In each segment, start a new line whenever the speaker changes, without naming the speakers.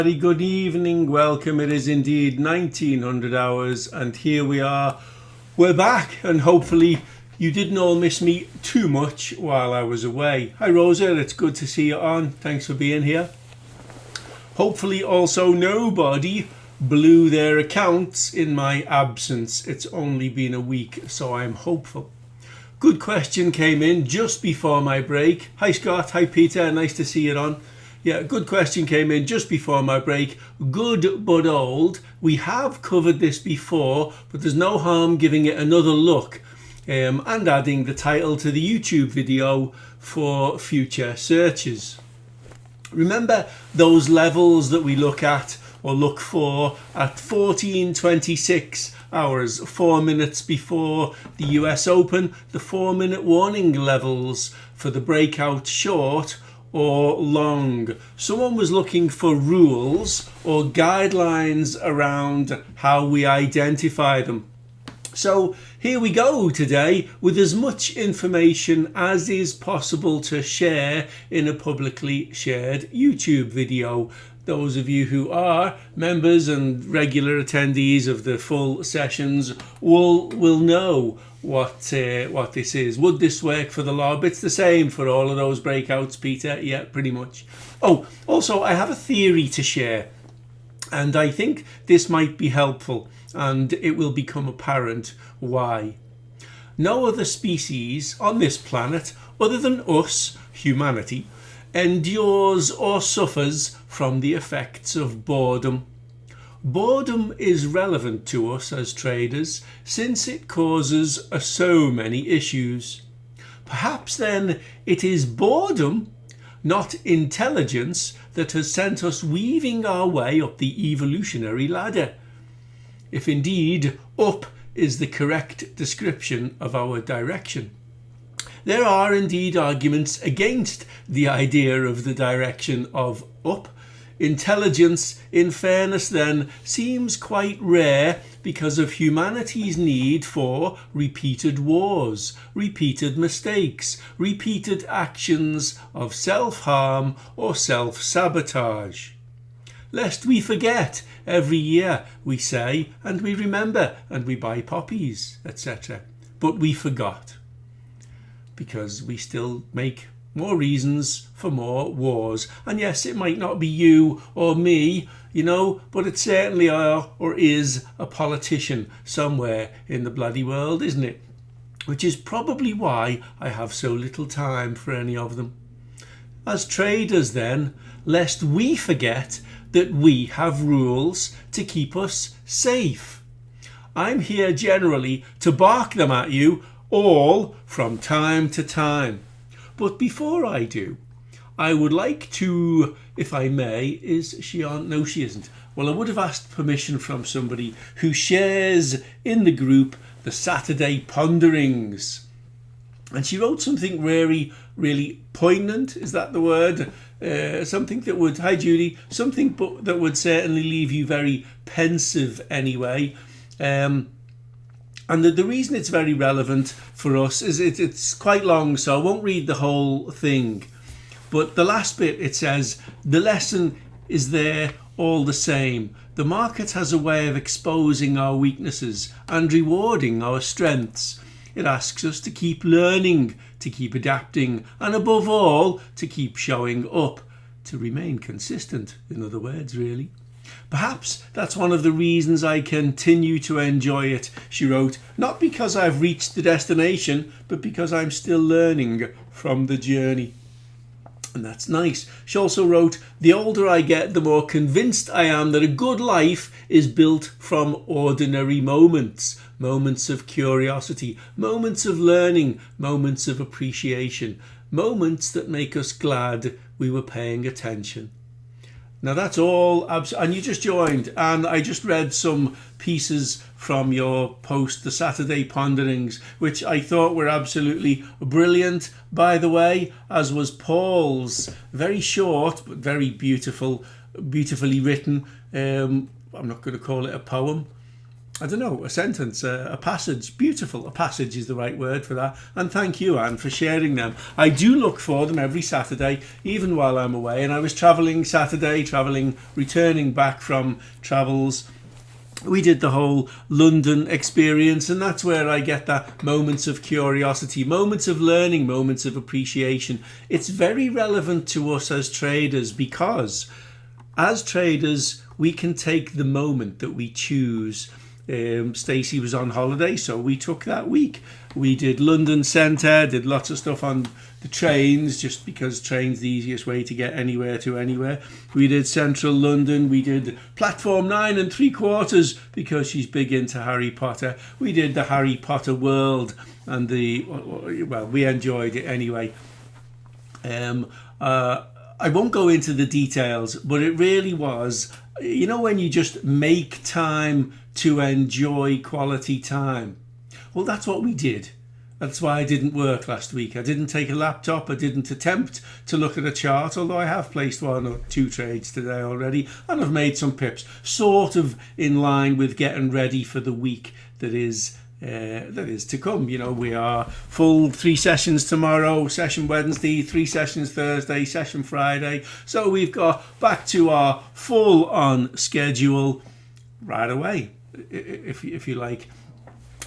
Very good evening, welcome. It is indeed 1900 hours and here we are. We're back and hopefully you didn't all miss me too much while I was away. Hi Rosa, it's good to see you on. Thanks for being here. Hopefully also nobody blew their accounts in my absence. It's only been a week, so I'm hopeful. Good question came in just before my break. Hi Scott, hi Peter, nice to see you on. Yeah, good question came in just before my break. Good but old. We have covered this before, but there's no harm giving it another look and adding the title to the YouTube video for future searches. Remember those levels that we look at or look for at 14:26 hours, 4 minutes before the US Open, the 4-minute warning levels for the breakout short or long. Someone was looking for rules or guidelines around how we identify them. So here we go today with as much information as is possible to share in a publicly shared YouTube video. Those of you who are members and regular attendees of the full sessions will know what this is. Would this work for the lob? It's the same for all of those breakouts, Peter. Yeah, pretty much. Oh, also I have a theory to share and I think this might be helpful and it will become apparent why. No other species on this planet other than us, humanity, endures or suffers from the effects of boredom. Boredom is relevant to us as traders since it causes so many issues. Perhaps then it is boredom, not intelligence, that has sent us weaving our way up the evolutionary ladder. If indeed up is the correct description of our direction. There are indeed arguments against the idea of the direction of up. Intelligence, in fairness then, seems quite rare because of humanity's need for repeated wars, repeated mistakes, repeated actions of self-harm or self-sabotage. Lest we forget, every year we say, and we remember, and we buy poppies, etc. But we forgot. Because we still make more reasons for more wars. And yes, it might not be you or me, you know, but it certainly are or is a politician somewhere in the bloody world, isn't it? Which is probably why I have so little time for any of them. As traders then, lest we forget that we have rules to keep us safe. I'm here generally to bark them at you all from time to time. But before I do, I would like to, if I may, is she on? No, she isn't. Well, I would have asked permission from somebody who shares in the group the Saturday Ponderings. And she wrote something really, really poignant, is that the word? Something that would, hi Judy, something that would certainly leave you very pensive anyway. And the reason it's very relevant for us is it's quite long, so I won't read the whole thing. But the last bit, it says, the lesson is there all the same. The market has a way of exposing our weaknesses and rewarding our strengths. It asks us to keep learning, to keep adapting, and above all, to keep showing up, to remain consistent, in other words, really. Perhaps that's one of the reasons I continue to enjoy it, she wrote, not because I've reached the destination, but because I'm still learning from the journey. And that's nice. She also wrote, the older I get, the more convinced I am that a good life is built from ordinary moments. Moments of curiosity, moments of learning, moments of appreciation, moments that make us glad we were paying attention. Now that's all, and you just joined, and I just read some pieces from your post, the Saturday Ponderings, which I thought were absolutely brilliant, by the way, as was Paul's. Very short, but very beautifully written. I'm not going to call it a poem. I don't know, a sentence, a passage, beautiful. A passage is the right word for that. And thank you, Anne, for sharing them. I do look for them every Saturday, even while I'm away. And I was travelling Saturday, returning back from travels. We did the whole London experience, and that's where I get that moments of curiosity, moments of learning, moments of appreciation. It's very relevant to us as traders, because as traders, we can take the moment that we choose. Stacey was on holiday, so we took that week. We did London Centre, did lots of stuff on the trains, just because train's the easiest way to get anywhere to anywhere. We did Central London. We did Platform 9 3/4 because she's big into Harry Potter. We did the Harry Potter world, and we enjoyed it anyway. I won't go into the details, but it really was, when you just make time to enjoy quality time. Well, that's what we did. That's why I didn't work last week. I didn't take a laptop. I didn't attempt to look at a chart, although I have placed 1 or 2 trades today already, and I've made some pips, sort of in line with getting ready for the week that is to come. We are full 3 sessions tomorrow, session Wednesday, 3 sessions Thursday, session Friday. So we've got back to our full on schedule right away, if you like.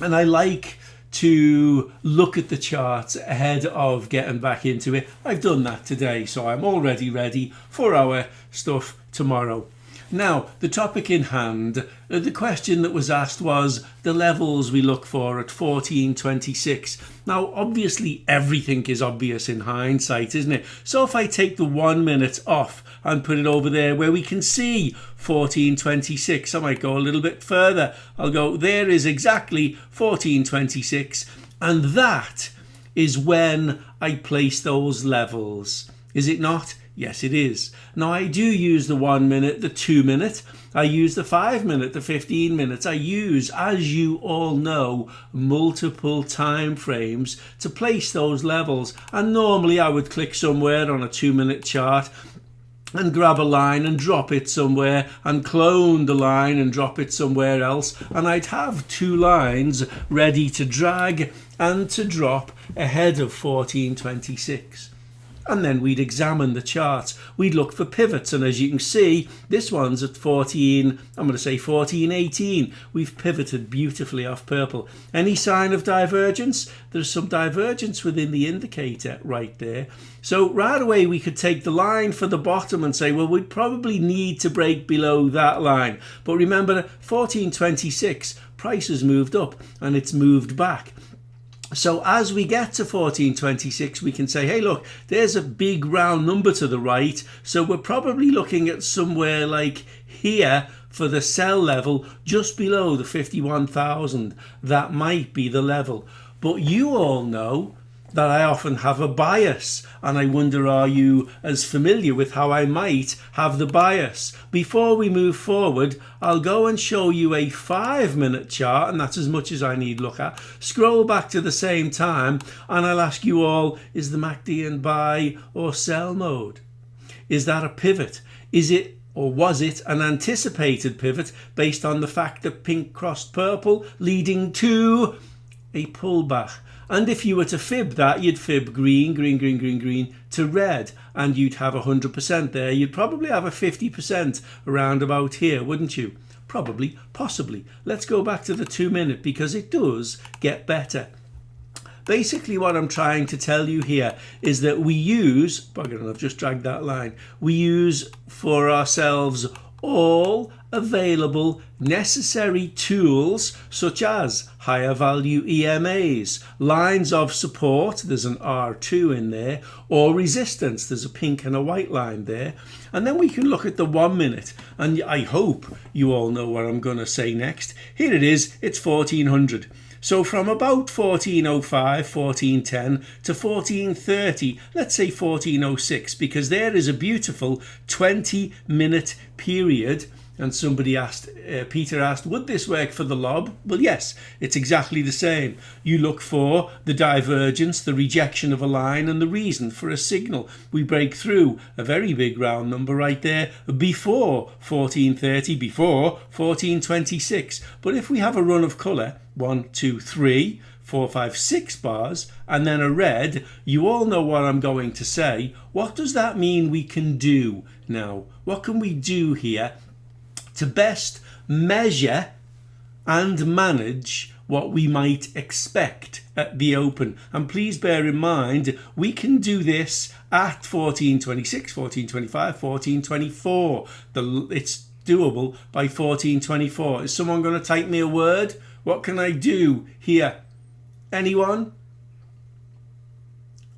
And I like to look at the charts ahead of getting back into it. I've done that today, so I'm already ready for our stuff tomorrow. Now, the topic in hand, the question that was asked was the levels we look for at 14.26. Now, obviously, everything is obvious in hindsight, isn't it? So if I take the 1 minute off and put it over there where we can see 14.26, I might go a little bit further. I'll go, there is exactly 14.26. And that is when I place those levels. Is it not? Yes, it is. Now, I do use the 1 minute, the 2 minute. I use the 5 minute, the 15 minutes. I use, as you all know, multiple time frames to place those levels. And normally I would click somewhere on a 2 minute chart and grab a line and drop it somewhere, and clone the line and drop it somewhere else. And I'd have 2 lines ready to drag and to drop ahead of 14.26. And then we'd examine the charts. We'd look for pivots, and as you can see, this one's at 14.18. We've pivoted beautifully off purple. Any sign of divergence? There's some divergence within the indicator right there. So right away we could take the line for the bottom and say, well, we'd probably need to break below that line. But remember, 14.26, price has moved up and it's moved back. So as we get to 14.26, we can say, hey, look, there's a big round number to the right. So we're probably looking at somewhere like here for the sell level, just below the 51,000. That might be the level. But you all know that I often have a bias, and I wonder, are you as familiar with how I might have the bias? Before we move forward, I'll go and show you a 5 minute chart, and that's as much as I need look at. Scroll back to the same time, and I'll ask you all, is the MACD in buy or sell mode? Is that a pivot? Is it, or was it, an anticipated pivot based on the fact that pink crossed purple, leading to a pullback? And if you were to fib that, you'd fib green to red, and you'd have 100% there. You'd probably have a 50% around about here, wouldn't you? Probably, possibly. Let's go back to the 2 minute, because it does get better. Basically what I'm trying to tell you here is that we use, I've just dragged that line, we use for ourselves all available necessary tools, such as higher value EMAs, lines of support, there's an R2 in there, or resistance, there's a pink and a white line there. And then we can look at the 1 minute, and I hope you all know what I'm going to say next. Here it is, it's 1400. So from about 1405, 1410 to 1430, let's say 1406, because there is a beautiful 20-minute period. And somebody asked, Peter asked, would this work for the lob? Well, yes, it's exactly the same. You look for the divergence, the rejection of a line, and the reason for a signal. We break through a very big round number right there before 1430, before 1426. But if we have a run of colour, 1, 2, 3, 4, 5, 6 bars, and then a red, you all know what I'm going to say. What does that mean we can do now? What can we do here to best measure and manage what we might expect at the Open? And please bear in mind, we can do this at 1426, 1425, 1424. It's doable by 1424. Is someone going to type me a word? What can I do here? Anyone?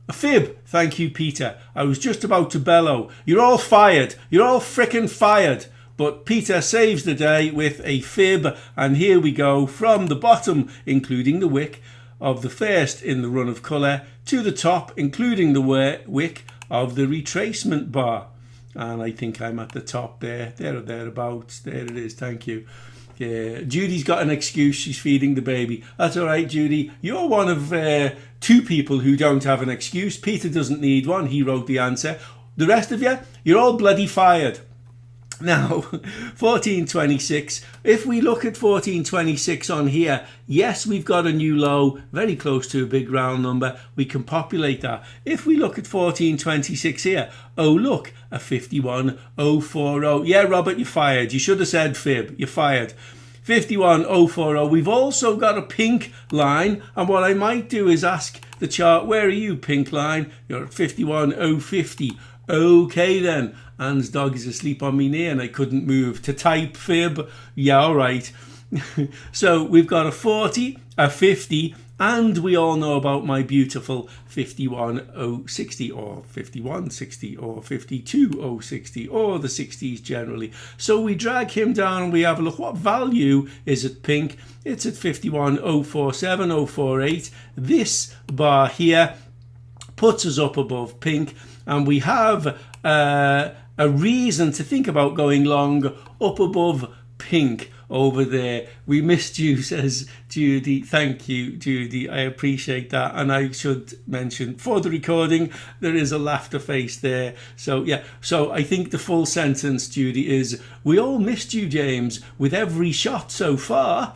A fib. Thank you, Peter. I was just about to bellow. You're all fired. You're all frickin' fired. But Peter saves the day with a fib, and here we go from the bottom, including the wick of the first in the run of colour, to the top, including the wick of the retracement bar. And I think I'm at the top there or thereabouts. There it is, thank you. Yeah, Judy's got an excuse, she's feeding the baby. That's all right, Judy. You're one of 2 people who don't have an excuse. Peter doesn't need one, he wrote the answer. The rest of you, you're all bloody fired. Now, 1426, if we look at 1426 on here, yes, we've got a new low, very close to a big round number. We can populate that. If we look at 1426 here, oh, look, a 51040. Yeah, Robert, you're fired. You should have said fib. You're fired. 51040. We've also got a pink line, and what I might do is ask the chart, where are you, pink line? You're at 51050. Okay then. Anne's dog is asleep on me knee and I couldn't move. To type fib, yeah, all right. So we've got a 40, a 50, and we all know about my beautiful 51060 or 5160 or 52060 or the 60s generally. So we drag him down and we have a look. What value is it, pink? It's at 51047, 048. This bar here puts us up above pink, and we have a reason to think about going long up above pink over there. We missed you, says Judy. Thank you, Judy. I appreciate that. And I should mention, for the recording, there is a laughter face there. So, yeah. So I think the full sentence, Judy, is, we all missed you, James, with every shot so far.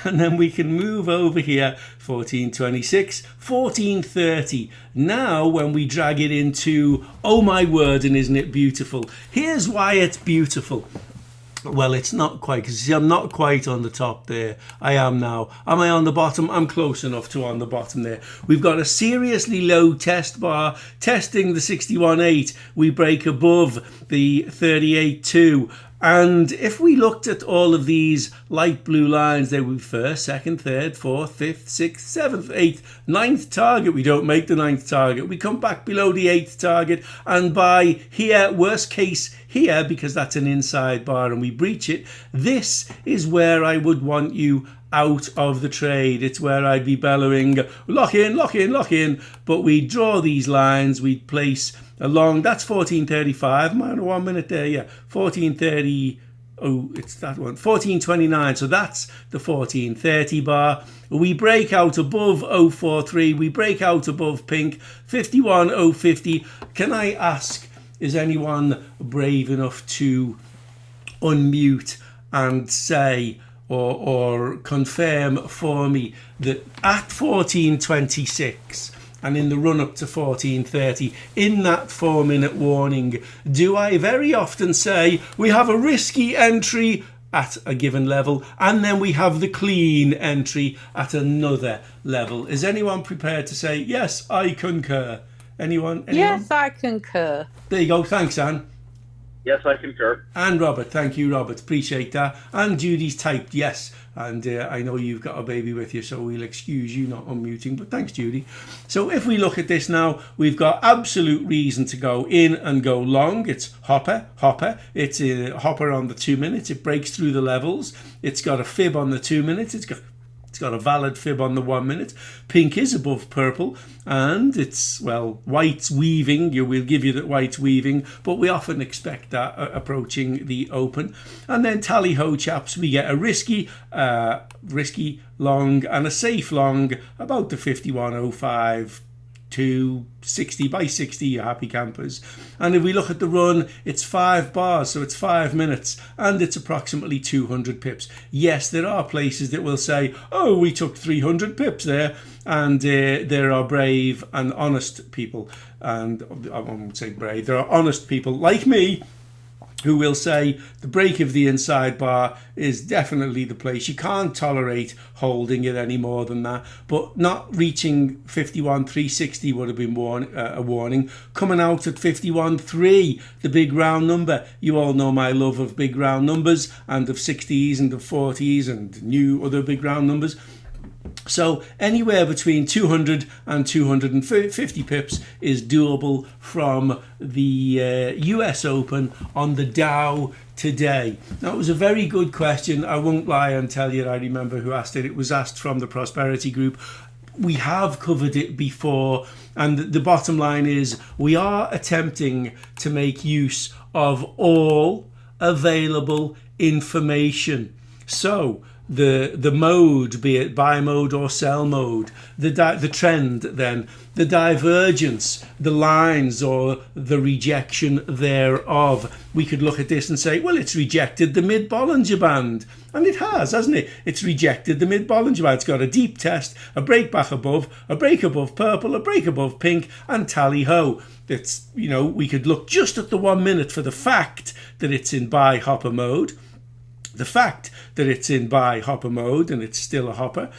And then we can move over here, 1426, 1430. Now, when we drag it into, oh my word, and isn't it beautiful? Here's why it's beautiful. Well, it's not quite, because I'm not quite on the top there. I am now. Am I on the bottom? I'm close enough to on the bottom there. We've got a seriously low test bar, testing the 61.8. We break above the 38.2. And if we looked at all of these light blue lines, they would be first, second, third, fourth, fifth, sixth, seventh, eighth, ninth target. We don't make the ninth target. We come back below the 8th target. And by here, worst case here, because that's an inside bar and we breach it, this is where I would want you out of the trade. It's where I'd be bellowing, lock in, lock in, lock in. But we draw these lines, we place along, that's 1435, am I on 1 minute there? Yeah, 1430, oh, it's that one, 1429, so that's the 1430 bar. We break out above 043, we break out above pink, 51050. Can I ask, is anyone brave enough to unmute and say, or confirm for me that at 1426 and in the run up to 1430, in that 4-minute warning, do I very often say we have a risky entry at a given level and then we have the clean entry at another level? Is anyone prepared to say, yes, I concur? Anyone?
Yes, I concur.
There you go. Thanks, Anne.
Yes, I concur.
And Robert, thank you, Robert. Appreciate that. And Judy's typed yes. And I know you've got a baby with you, so we'll excuse you not unmuting. But thanks, Judy. So if we look at this now, we've got absolute reason to go in and go long. It's hopper. It's a hopper on the 2 minutes. It breaks through the levels. It's got a fib on the 2 minutes. It's got It's got a valid fib on the 1 minute. Pink is above purple, and it's, well, white's weaving. We'll give you that white's weaving, but we often expect that approaching the open. And then tally-ho, chaps, we get a risky long and a safe long, about the 51.05 to 60 by 60, you happy campers. And if we look at the run, it's 5 bars, so it's 5 minutes, and it's approximately 200 pips. Yes, there are places that will say, oh, we took 300 pips there, and there are brave and honest people, and I won't say brave, there are honest people like me who will say the break of the inside bar is definitely the place. You can't tolerate holding it any more than that. But not reaching 51.360 would have been a warning. Coming out at 51.3, the big round number. You all know my love of big round numbers and of 60s and of 40s and new other big round numbers. So anywhere between 200 and 250 pips is doable from the US Open on the Dow today. Now, it was a very good question. I won't lie and tell you I remember who asked it. It was asked from the Prosperity Group. We have covered it before, and the bottom line is we are attempting to make use of all available information. So the mode, be it buy mode or sell mode, the trend, then the divergence, the lines or the rejection thereof. We could look at this and say, well, it's rejected the mid-Bollinger Band, and it has, hasn't it? It's rejected the mid-Bollinger Band. It's got a deep test, a break back above, a break above purple, a break above pink, and tally-ho. It's, we could look just at the 1 minute for the fact that it's in buy hopper mode. The fact that it's in buy hopper mode and it's still a hopper,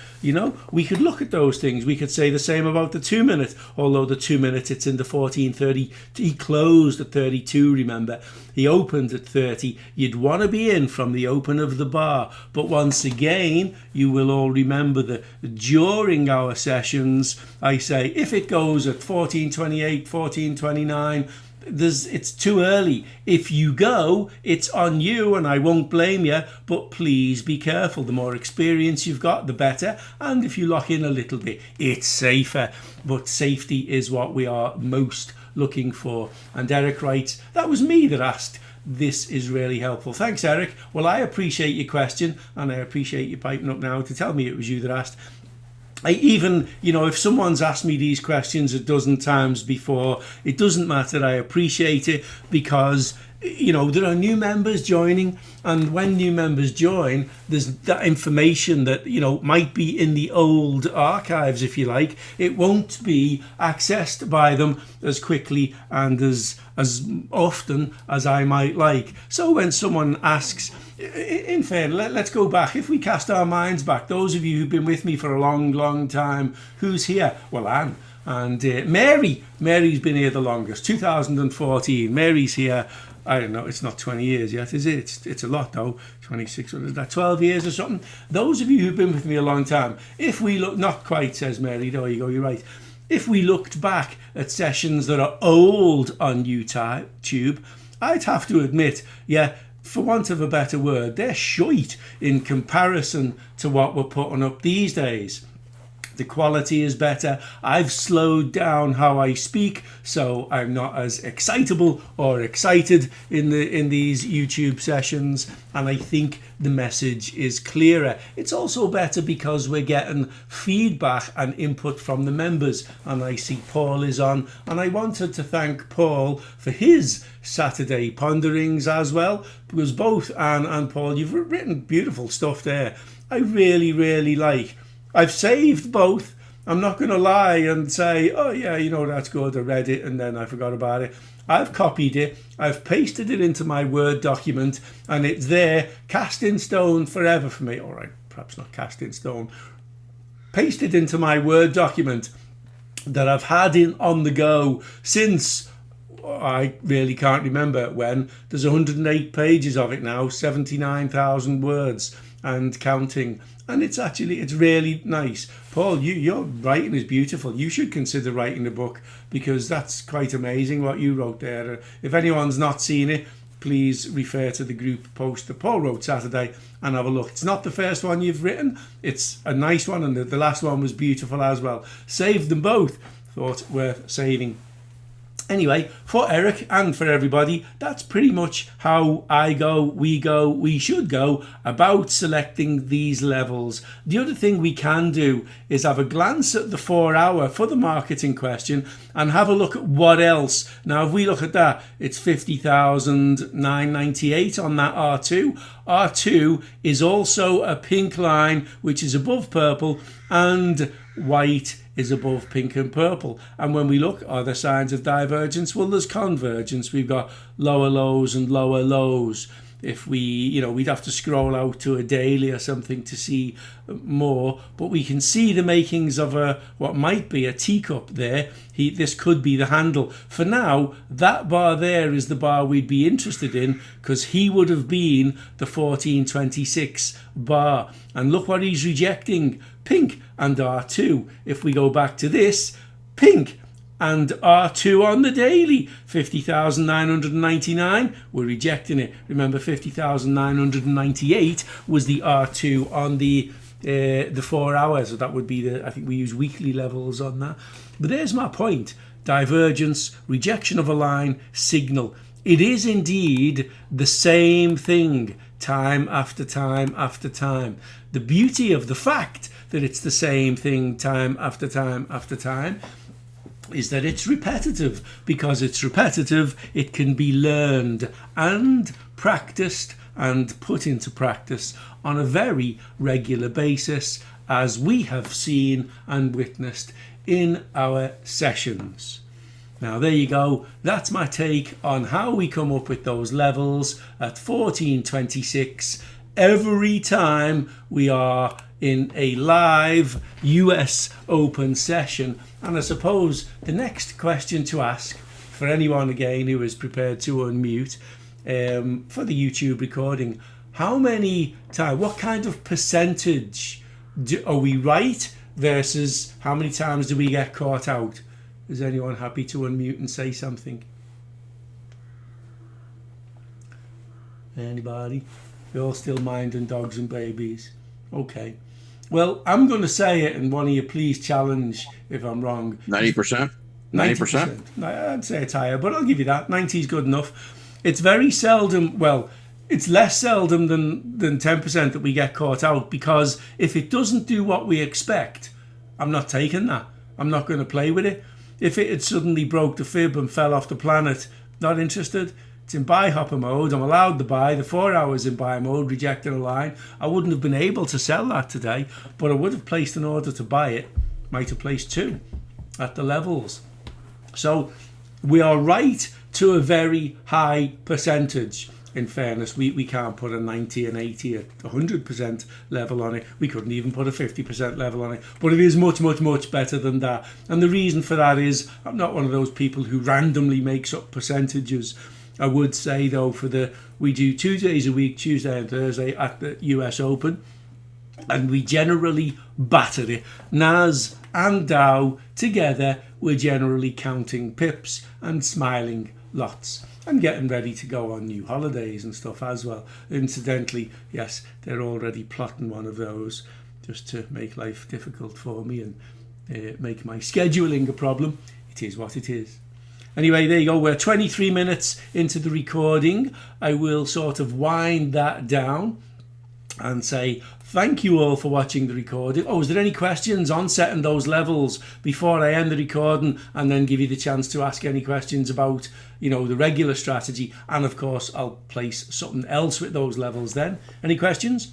we could look at those things. We could say the same about the 2 minute, although the 2 minute it's in the 14.30. He closed at 32, remember. He opened at 30. You'd want to be in from the open of the bar. But once again, you will all remember that during our sessions, I say if it goes at 14.28, 14.29, it's too early. If you go, it's on you, and I won't blame you, but please be careful. The more experience you've got, the better, and if you lock in a little bit, it's safer. But safety is what we are most looking for. And Eric writes, that was me that asked. This is really helpful. Thanks, Eric. Well, I appreciate your question, and I appreciate you piping up now to tell me it was you that asked. If someone's asked me these questions a dozen times before, it doesn't matter. I appreciate it because, there are new members joining, and when new members join, there's that information that, might be in the old archives, if you like. It won't be accessed by them as quickly and as often as I might like. So when someone asks, in fairness, let's go back. If we cast our minds back, those of you who've been with me for a long, long time, who's here? Well, Anne. And Mary's been here the longest, 2014. Mary's here, I don't know, it's not 20 years yet, is it? It's a lot though, 26, what is that, 12 years or something? Those of you who've been with me a long time, if we look, not quite, says Mary, there you go, you're right. If we looked back at sessions that are old on YouTube, I'd have to admit, for want of a better word, they're shite in comparison to what we're putting up these days. The quality is better. I've slowed down how I speak, so I'm not as excitable or excited in these YouTube sessions, and I think the message is clearer. It's also better because we're getting feedback and input from the members, and I see Paul is on, and I wanted to thank Paul for his Saturday ponderings as well, because both Anne and Paul, you've written beautiful stuff there. I really, really like. I've saved both. I'm not going to lie and say, oh yeah, that's good. I read it and then I forgot about it. I've copied it. I've pasted it into my Word document, and it's there, cast in stone forever for me. All right, perhaps not cast in stone. Pasted into my Word document that I've had on the go since, I really can't remember when. There's 108 pages of it now, 79,000 words and counting. And it's really nice. Paul, your writing is beautiful. You should consider writing a book, because that's quite amazing what you wrote there. If anyone's not seen it, please refer to the group post that Paul wrote Saturday and have a look. It's not the first one you've written. It's a nice one, and the last one was beautiful as well. Saved them both. Thought worth saving. Anyway, for Eric and for everybody, that's pretty much how we should go about selecting these levels. The other thing we can do is have a glance at the 4 hour for the market in question and have a look at what else. Now, if we look at that, it's 50,998 on that R2. R2 is also a pink line, which is above purple, and white is above pink and purple. And when we look, are there signs of divergence? Well, there's convergence. We've got lower lows and lower lows. If we, we'd have to scroll out to a daily or something to see more, but we can see the makings of what might be a teacup there. This could be the handle. For now, that bar there is the bar we'd be interested in, because he would have been the 1426 bar. And look what he's rejecting, pink and R2. If we go back to this, pink and R2 on the daily, 50,999, we're rejecting it. Remember, 50,998 was the R2 on the 4 hours, so that would be I think we use weekly levels on that. But there's my point: divergence, rejection of a line, signal. It is indeed the same thing time after time after time. The beauty of the fact that it's the same thing time after time after time is that it's repetitive. Because it's repetitive, it can be learned and practiced and put into practice on a very regular basis, as we have seen and witnessed in our sessions. Now, there you go. That's my take on how we come up with those levels at 1426 every time we are in a live US Open session. And I suppose the next question to ask for anyone again who is prepared to unmute for the YouTube recording, how many times, what kind of percentage are we right versus how many times do we get caught out? Is anyone happy to unmute and say something? Anybody? You're all still minding dogs and babies. Okay. Well, I'm going to say it, and one of you please challenge if I'm wrong.
90%? 90%?
I'd say it's higher, but I'll give you that. 90 is good enough. It's very seldom, well, it's less seldom than 10% that we get caught out, because if it doesn't do what we expect, I'm not taking that. I'm not going to play with it. If it had suddenly broke the fib and fell off the planet, not interested. It's in buy hopper mode. I'm allowed to buy. The 4 hours in buy mode, rejecting a line. I wouldn't have been able to sell that today, but I would have placed an order to buy it. Might have placed 2 at the levels. So we are right to a very high percentage. In fairness, we can't put a 90, an 80, a 100% level on it. We couldn't even put a 50% level on it. But it is much, much, much better than that. And the reason for that is I'm not one of those people who randomly makes up percentages. I would say, though, we do 2 days a week, Tuesday and Thursday, at the US Open. And we generally batter it. Nas and Dow together, we're generally counting pips and smiling lots. And getting ready to go on new holidays and stuff as well. Incidentally, yes, they're already plotting one of those just to make life difficult for me and make my scheduling a problem. It is what it is. Anyway, there you go. We're 23 minutes into the recording. I will sort of wind that down and say thank you all for watching the recording. Oh, is there any questions on setting those levels before I end the recording, and then give you the chance to ask any questions about, the regular strategy? And of course, I'll place something else with those levels then. Any questions?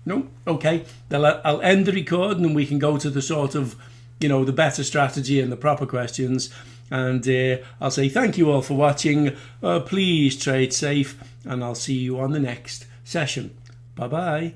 No? Okay. Then I'll end the recording and we can go to the sort of, the better strategy and the proper questions. And I'll say thank you all for watching. Please trade safe, and I'll see you on the next session. Bye-bye.